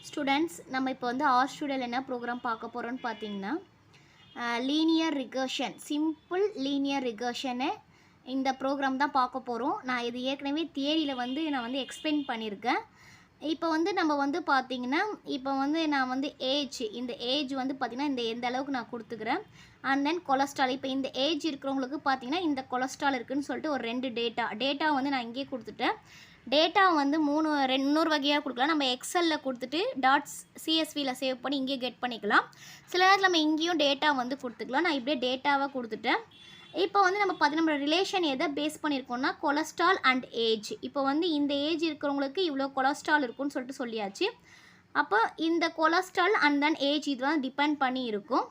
Students நம்ம இப்போ வந்து ஆர் ஸ்டூடியோவில் என்ன ப்ரோக்ராம் பார்க்க போகிறோன்னு பார்த்தீங்கன்னா லீனியர் ரிகர்ஷன் சிம்பிள் லீனியர் ரிகர்ஷனை இந்த ப்ரோக்ராம் தான் பார்க்க போகிறோம். நான் இது ஏற்கனவே தியரியில் வந்து நான் வந்து எக்ஸ்பிளைன் பண்ணியிருக்கேன். இப்போ வந்து நம்ம வந்து பார்த்திங்கன்னா இப்போ வந்து நான் வந்து இந்த ஏஜ் வந்து பார்த்திங்கன்னா இந்த எந்த அளவுக்கு நான் கொடுத்துக்கிறேன். அண்ட் தென் கொலஸ்ட்ரால் இப்போ இந்த ஏஜ் இருக்கிறவங்களுக்கு பார்த்திங்கன்னா இந்த கொலஸ்ட்ரால் இருக்குதுன்னு சொல்லிட்டு ஒரு 2 டேட்டா வந்து நான் இங்கேயே கொடுத்துட்டேன். டேட்டா வந்து இன்னொரு வகையாக கொடுக்கலாம். நம்ம எக்ஸலில் கொடுத்துட்டு CSVயில் சேவ் பண்ணி இங்கேயே கெட் பண்ணிக்கலாம். சில நேரத்தில் நம்ம இங்கேயும் டேட்டா வந்து கொடுத்துக்கலாம். நான் இப்படியே டேட்டாவாக கொடுத்துட்டேன். இப்போ வந்து நம்ம பார்த்தீங்கன்னா நம்ம ரிலேஷன் எதை பேஸ் பண்ணியிருக்கோம்னா கொலஸ்ட்ரால் அண்ட் ஏஜ். இப்போ வந்து இந்த ஏஜ் இருக்கிறவங்களுக்கு இவ்வளோ கொலஸ்ட்ரால் இருக்குன்னு சொல்லிட்டு சொல்லியாச்சு. அப்போ இந்த கொலஸ்ட்ரால் அண்ட் தென் ஏஜ் இது வந்து டிபெண்ட் பண்ணி இருக்கும்.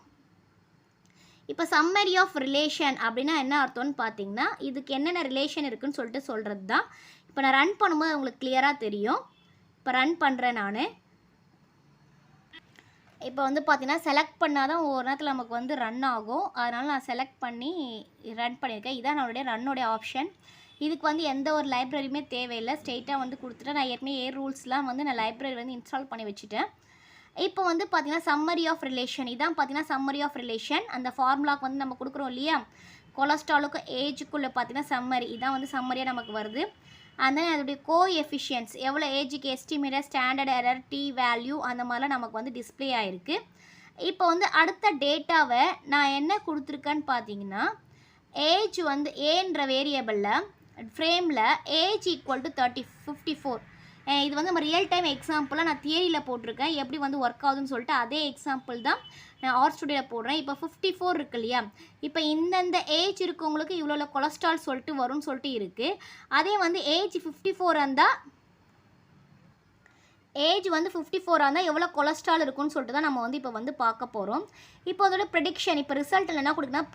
இப்போ சம்மரி ஆஃப் ரிலேஷன் அப்படின்னா என்ன அர்த்தம்னு பார்த்தீங்கன்னா இதுக்கு என்னென்ன ரிலேஷன் இருக்குதுன்னு சொல்லிட்டு சொல்கிறது தான். இப்போ நான் ரன் பண்ணும்போது உங்களுக்கு கிளியராக தெரியும். இப்போ ரன் பண்ணுறேன் நான். இப்போ வந்து பார்த்தீங்கன்னா செலக்ட் பண்ணால் தான் ஒவ்வொரு நேரத்தில் நமக்கு வந்து ரன் ஆகும். அதனால் நான் செலக்ட் பண்ணி ரன் பண்ணியிருக்கேன். இதான் நம்மளுடைய ரன்னோடைய ஆப்ஷன். இதுக்கு வந்து எந்த ஒரு லைப்ரரியுமே தேவையில்லை. ஸ்ட்ரெயிட்டாக வந்து கொடுத்துட்டு நான் ஏற்கனவே ரூல்ஸ்லாம் வந்து நான் லைப்ரரி வந்து இன்ஸ்டால் பண்ணி வச்சுட்டேன். இப்போ வந்து பார்த்திங்கன்னா சம்மரி ஆஃப் ரிலேஷன் இதான் பார்த்திங்கன்னா சம்மரி ஆஃப் ரிலேஷன். அந்த ஃபார்முலாவுக்கு வந்து நம்ம கொடுக்குறோம் இல்லையா, கொலஸ்ட்ராலுக்கு ஏஜுக்குள்ளே பார்த்திங்கன்னா சம்மரி இதான் வந்து சம்மரியாக நமக்கு வருது. அண்ட் தென் அதோடைய கோஎஃபிஷியன்ட்ஸ் எவ்வளோ ஏஜுக்கு estimated standard error T value அந்த மாதிரிலாம் நமக்கு வந்து டிஸ்பிளே ஆகிருக்கு. இப்போ வந்து அடுத்த டேட்டாவை நான் என்ன கொடுத்துருக்கேன்னு பார்த்தீங்கன்னா ஏஜ் வந்து ஏன்ற வேரியபிளில் ஃப்ரேமில் ஏஜ் ஈக்குவல் டு 54. இது வந்து நம்ம ரியல் டைம் எக்ஸாம்பிளாக நான் தியரியில் போட்டிருக்கேன். எப்படி வந்து ஒர்க் ஆகுதுன்னு சொல்லிட்டு அதே எக்ஸாம்பிள் தான் நான் ஆர் ஸ்டூடியோவில் போடுறேன். இப்போ 54 இருக்கு இல்லையா, இப்போ இந்தந்த ஏஜ் இருக்கவங்களுக்கு இவ்வளோ கொலஸ்ட்ரால் சொல்லிட்டு வரும்னு சொல்லிட்டு இருக்குது. அதே வந்து ஏஜ் 54 இருந்தால் எவ்வளோ கொலஸ்ட்ரால் இருக்குன்னு சொல்லிட்டு தான் நம்ம வந்து இப்போ வந்து பார்க்க போகிறோம். இப்போ அதோட ப்ரெடிக்ஷன் இப்போ ரிசல்ட்டில் என்ன கொடுக்குன்னா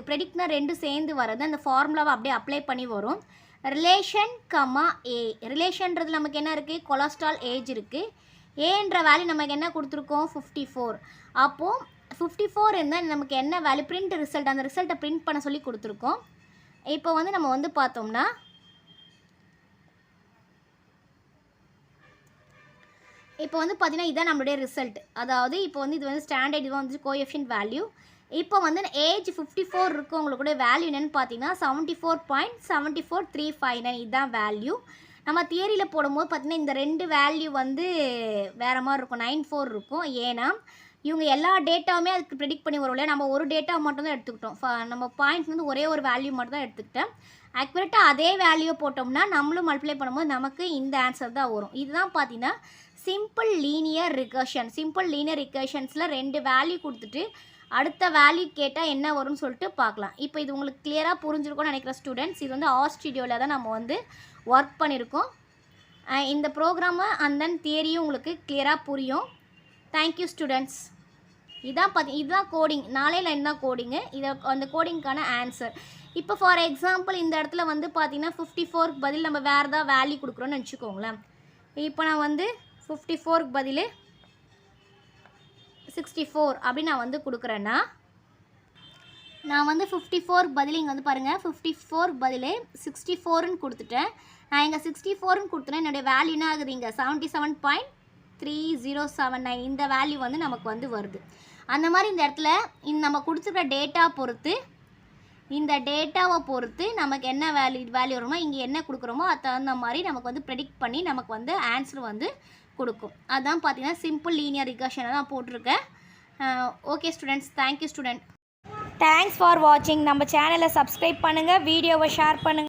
ப்ரெடிக்ட்னா 2 சேர்ந்து வர்றது அந்த ஃபார்முலாவை அப்படியே அப்ளை பண்ணி வரும். ரிலேஷன் ஏ ரிலேஷன்றது நமக்கு என்ன இருக்குது, கொலஸ்ட்ரால் ஏஜ் இருக்குது. ஏன்ற வேல்யூ நமக்கு என்ன கொடுத்துருக்கோம் 54. அப்போது 54 இருந்தால் நமக்கு என்ன வேல்யூ பிரிண்ட் ரிசல்ட் அந்த ரிசல்ட்டை பிரிண்ட் பண்ண சொல்லி கொடுத்துருக்கோம். இப்போ வந்து நம்ம வந்து பார்த்தோம்னா இப்போ வந்து பார்த்திங்கன்னா இதுதான் நம்மளுடைய ரிசல்ட். அதாவது இப்போ வந்து இது வந்து ஸ்டாண்டர்ட் இதுவும் வந்து கோஎஃபிஷியன்ட் வேல்யூ. இப்போ வந்து ஏஜ் 54 இருக்கவங்களுடைய வேல்யூ என்னென்னு பார்த்தீங்கன்னா 74.74359 இதுதான் வேல்யூ. நம்ம தியரியில் போடும்போது பார்த்திங்கன்னா இந்த 2 வேல்யூ வந்து வேறு மாதிரி இருக்கும், 94 இருக்கும். ஏன்னா இவங்க எல்லா டேட்டாவுமே அதுக்கு ப்ரெடிக்ட் பண்ணி வரும் இல்லையா, நம்ம ஒரு டேட்டா மட்டும் தான் எடுத்துக்கிட்டோம். நம்ம பாயிண்ட் வந்து ஒரே ஒரு வேல்யூ மட்டும் தான் எடுத்துக்கிட்டேன். ஆக்யூரேட்டாக அதே வேல்யூ போட்டோம்னா நம்மளும் மல்டிப்ளை பண்ணும்போது நமக்கு இந்த ஆன்சர் தான் வரும். இதுதான் பார்த்தீங்கன்னா simple linear regression. Simple linear ரிகர்ஷன்ஸில் 2 வேல்யூ கொடுத்துட்டு அடுத்த வேல்யூ கேட்டால் என்ன வரும்னு சொல்லிட்டு பார்க்கலாம். இப்போ இது உங்களுக்கு கிளியராக புரிஞ்சிருக்கும்னு நினைக்கிற ஸ்டூடெண்ட்ஸ். இது வந்து ஆர் ஸ்டூடியோவில் தான் நம்ம வந்து ஒர்க் பண்ணியிருக்கோம். இந்த ப்ரோக்ராமு அண்ட் தென் தியரியும் உங்களுக்கு கிளியராக புரியும். Thank you students. இதுதான் கோடிங், 4 லைன் தான் கோடிங்கு. இதை அந்த கோடிங்க்கான ஆன்சர். இப்போ ஃபார் எக்ஸாம்பிள் இந்த இடத்துல வந்து பார்த்திங்கன்னா 54க்கு பதில் நம்ம வேறு ஏதாவது வேல்யூ கொடுக்குறோன்னு வச்சுக்கோங்களேன். இப்போ நான் வந்து 54க்கு பதில் 64 அப்படின்னு நான் வந்து கொடுக்குறேன்னா நான் வந்து 54க்கு பதில் இங்கே வந்து பாருங்கள் 54க்கு பதில் 64ன்னு கொடுத்துட்டேன். நான் இங்கே 64ன்னு கொடுத்துட்டேன். என்னுடைய வேல்யூ என்ன ஆகுது இங்கே 77.3079 இந்த வேல்யூ வந்து நமக்கு வந்து வருது. அந்த மாதிரி இந்த இடத்துல நம்ம கொடுத்துருக்க டேட்டாவை பொறுத்து நமக்கு என்ன வேல்யூ வருமோ இங்கே என்ன கொடுக்குறோமோ அது தகுந்த மாதிரி நமக்கு வந்து ப்ரெடிக்ட் பண்ணி நமக்கு வந்து ஆன்சர் வந்து கொடுக்கும். அதுதான் பார்த்தீங்கன்னா சிம்பிள் லீனியர் ரிகர்ஷனை தான் போட்டிருக்கேன். Okay students, thank you student. Thanks for வாட்சிங். நம்ம சேனலை சப்ஸ்கிரைப் பண்ணுங்கள், வீடியோவை ஷேர் பண்ணுங்கள்.